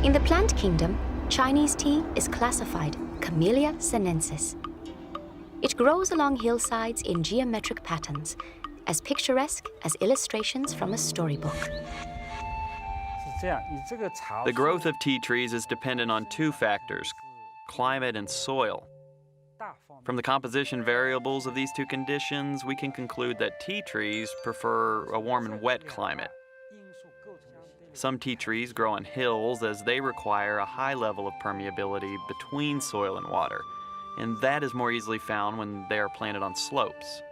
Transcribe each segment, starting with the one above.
In the plant kingdom, Chinese tea is classified Camellia sinensis. It grows along hillsides in geometric patterns, as picturesque as illustrations from a storybook. The growth of tea trees is dependent on two factors, climate and soil. From the composition variables of these two conditions, we can conclude that tea trees prefer a warm and wet climate. Some tea trees grow on hills as they require a high level of permeability between soil and water, and that is more easily found when they are planted on slopes.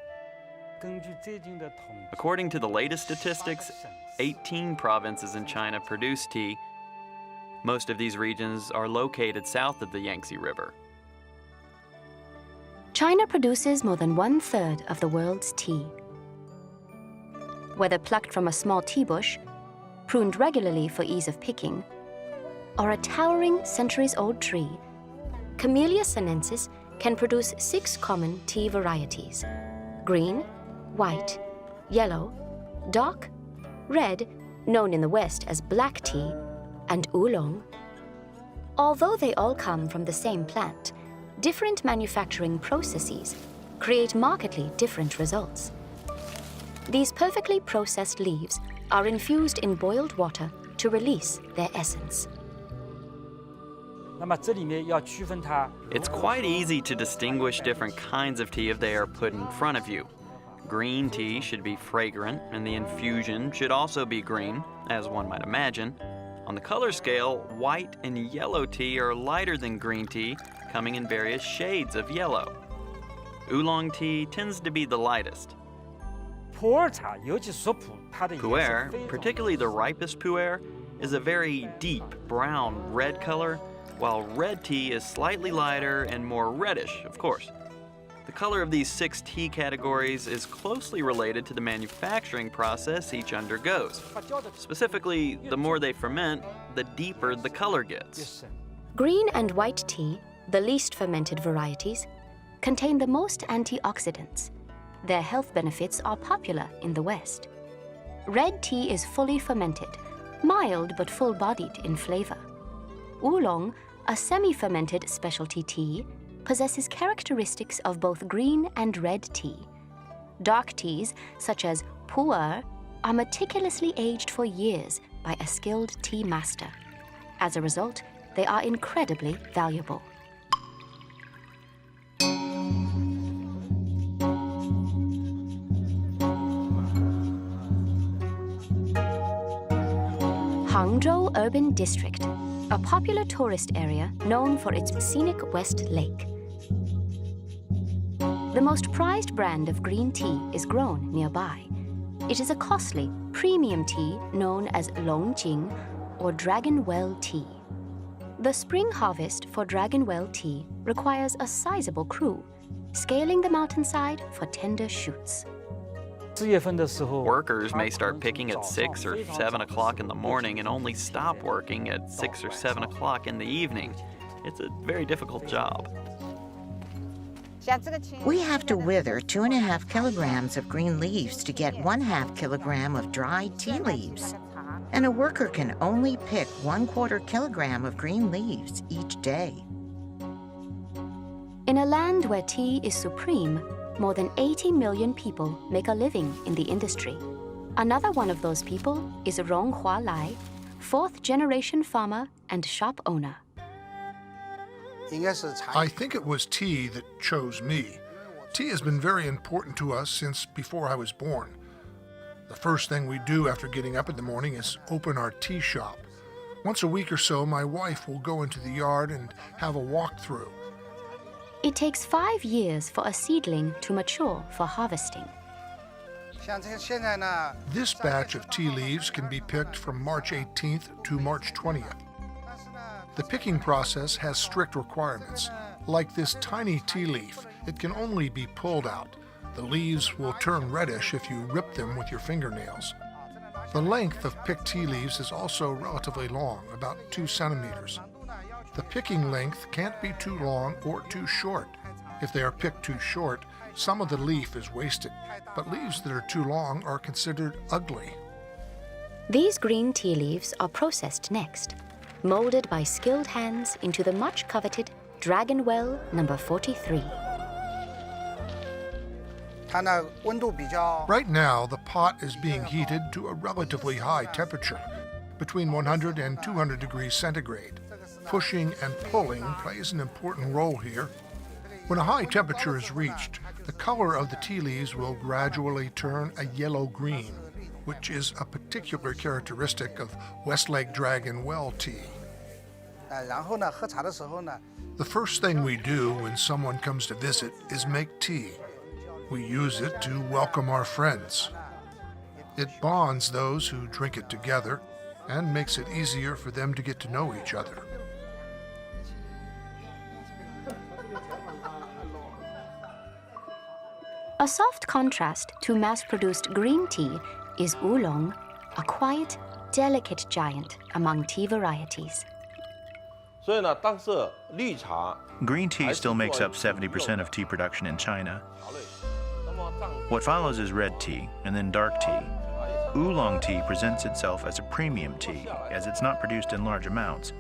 According to the latest statistics, 18 provinces in China produce tea. Most of these regions are located south of the Yangtze River. China produces more than 1/3 of the world's tea. Whether plucked from a small tea bush, pruned regularly for ease of picking, or a towering centuries-old tree, Camellia sinensis can produce 6 common tea varieties: green, white, yellow, dark, red, known in the West as black tea, and oolong. Although they all come from the same plant, different manufacturing processes create markedly different results. These perfectly processed leaves are infused in boiled water to release their essence. It's quite easy to distinguish different kinds of tea if they are put in front of you. Green tea should be fragrant, and the infusion should also be green, as one might imagine. On the color scale, white and yellow tea are lighter than green tea, coming in various shades of yellow. Oolong tea tends to be the lightest. Pu-erh, particularly the ripest pu-erh, is a very deep brown red color, while red tea is slightly lighter and more reddish, of course. The color of these 6 tea categories is closely related to the manufacturing process each undergoes. Specifically, the more they ferment, the deeper the color gets. Green and white tea, the least fermented varieties, contain the most antioxidants. Their health benefits are popular in the West. Red tea is fully fermented, mild but full-bodied in flavor. Oolong, a semi-fermented specialty tea, possesses characteristics of both green and red tea. Dark teas, such as Pu-erh, are meticulously aged for years by a skilled tea master. As a result, they are incredibly valuable. Hangzhou Urban District, a popular tourist area known for its scenic West Lake. The most prized brand of green tea is grown nearby. It is a costly, premium tea known as Longjing or Dragon Well tea. The spring harvest for Dragon Well tea requires a sizable crew, scaling the mountainside for tender shoots. Workers may start picking at 6 or 7 o'clock in the morning and only stop working at 6 or 7 o'clock in the evening. It's a very difficult job. We have to wither 2.5 kilograms of green leaves to get 1/2 kilogram of dry tea leaves. And a worker can only pick 1/4 kilogram of green leaves each day. In a land where tea is supreme, more than 80 million people make a living in the industry. Another one of those people is Rong Hua Lai, 4th-generation farmer and shop owner. I think it was tea that chose me. Tea has been very important to us since before I was born. The first thing we do after getting up in the morning is open our tea shop. Once a week or so, my wife will go into the yard and have a walkthrough. It takes 5 years for a seedling to mature for harvesting. This batch of tea leaves can be picked from March 18th to March 20th. The picking process has strict requirements. Like this tiny tea leaf, it can only be pulled out. The leaves will turn reddish if you rip them with your fingernails. The length of picked tea leaves is also relatively long, about 2 centimeters. The picking length can't be too long or too short. If they are picked too short, some of the leaf is wasted, but leaves that are too long are considered ugly. These green tea leaves are processed next. molded by skilled hands into the much coveted Dragon Well number 43. Right now, the pot is being heated to a relatively high temperature, between 100 and 200 degrees centigrade. Pushing and pulling plays an important role here. When a high temperature is reached, the color of the tea leaves will gradually turn a yellow-green, which is a particular characteristic of Westlake Dragon Well tea. The first thing we do when someone comes to visit is make tea. We use it to welcome our friends. It bonds those who drink it together and makes it easier for them to get to know each other. A soft contrast to mass-produced green tea is Oolong, a quiet, delicate giant among tea varieties. Green tea still makes up 70% of tea production in China. What follows is red tea and then dark tea. Oolong tea presents itself as a premium tea, as it's not produced in large amounts,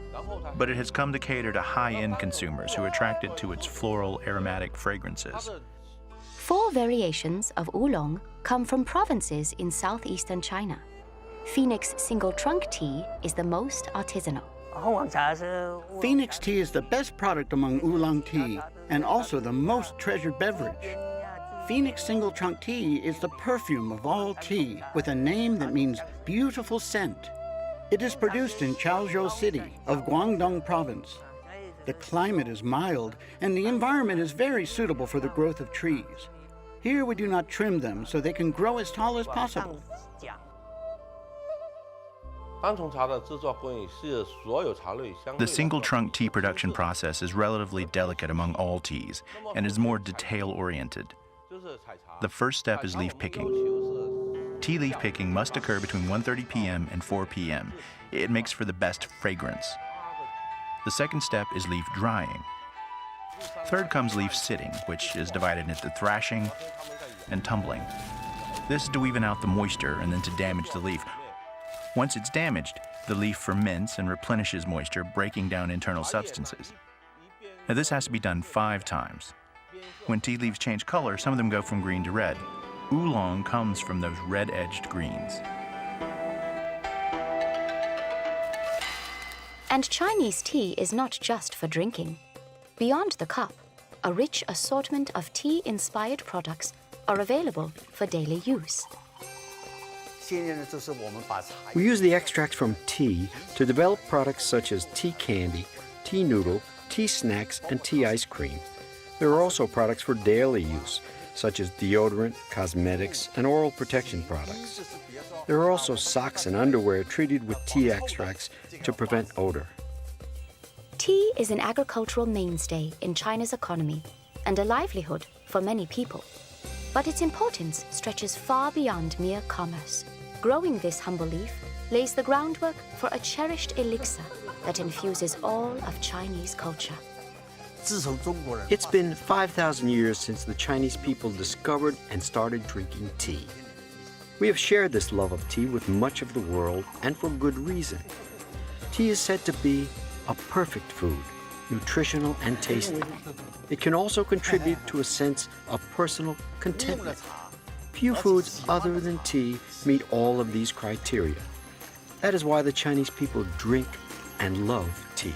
but it has come to cater to high-end consumers who are attracted to its floral, aromatic fragrances. 4 variations of Oolong come from provinces in southeastern China. Phoenix single trunk tea is the most artisanal. Phoenix tea is the best product among Oolong tea and also the most treasured beverage. Phoenix single trunk tea is the perfume of all tea, with a name that means beautiful scent. It is produced in Chaozhou City of Guangdong Province. The climate is mild and the environment is very suitable for the growth of trees. Here we do not trim them so they can grow as tall as possible. The single trunk tea production process is relatively delicate among all teas and is more detail-oriented. The first step is leaf picking. Tea leaf picking must occur between 1:30 p.m. and 4 p.m. It makes for the best fragrance. The second step is leaf drying. Third comes leaf sitting, which is divided into thrashing and tumbling. This is to even out the moisture and then to damage the leaf. Once it's damaged, the leaf ferments and replenishes moisture, breaking down internal substances. Now this has to be done 5 times. When tea leaves change color, some of them go from green to red. Oolong comes from those red-edged greens. And Chinese tea is not just for drinking. Beyond the cup, a rich assortment of tea-inspired products are available for daily use. We use the extracts from tea to develop products such as tea candy, tea noodle, tea snacks, and tea ice cream. There are also products for daily use, such as deodorant, cosmetics, and oral protection products. There are also socks and underwear treated with tea extracts to prevent odor. Tea is an agricultural mainstay in China's economy and a livelihood for many people. But its importance stretches far beyond mere commerce. Growing this humble leaf lays the groundwork for a cherished elixir that infuses all of Chinese culture. It's been 5,000 years since the Chinese people discovered and started drinking tea. We have shared this love of tea with much of the world, and for good reason. Tea is said to be a perfect food, nutritional and tasty. It can also contribute to a sense of personal contentment. Few foods other than tea meet all of these criteria. That is why the Chinese people drink and love tea.